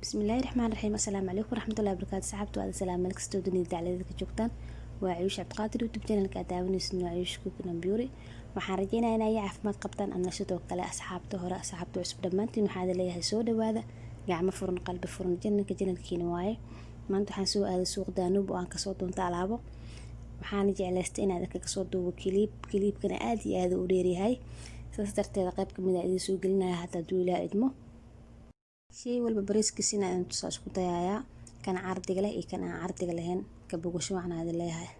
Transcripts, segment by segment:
bismillaahi raxmaani raxiim assalaamu calaykum waraxmatullahi wabarakaatu saxaabta waada salaam meel kastoo dunida dacladeda ka joogtaan waa Cayuush Cabdiqaadir youtube channelka aad daawanaysid waa Cayuush Cooking and Beauty waxaan rajeynayaa in ay caafimaad qabtaan adna sidoo kale asxaabta hore asxaabta cusub dhammaantiin waxaad leeyahay soo dhawaada gacmo furan qalbi furan channelkiina waaye maanta waxaan soo aaday suuq Daanub oo aan kasoo doonta alaabo waxaan jeclaystay inaad ka soo duubo kliibkana aad iyo aad u dheeryahay saas darteed qayb kamid ah idin soo gelinaya hataa duulaa idmo shay walba bariskiisina aan tusaas ku dayaaya kan cardiga leh iyo kan aan cardiga lahayn ka bogasho waxaan aad leeyahay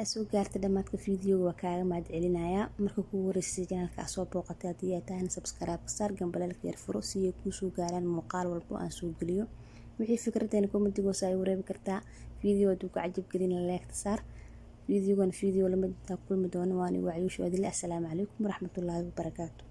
ayaa soo gaartay dhamaadka fiidiyowga waa kaaga mahad celinayaa. Marka kugu horeysay channelka soo booqatay haddii ay tahay subscribe saar gambalaalka yar furo si ay kuu soo gaaraan muuqaal walbo aan soo geliyo. wixii fikradeen commentiga hoos ay wareebi kartaa. Fiidiyowga hadduu ka cajab gelin like saar. fiidiyowgan fiidiyow la mid ah kulmi doono waan Ayuush Wadile. Assalaamu calaykum waraxmatullaahi wabarakaatuh.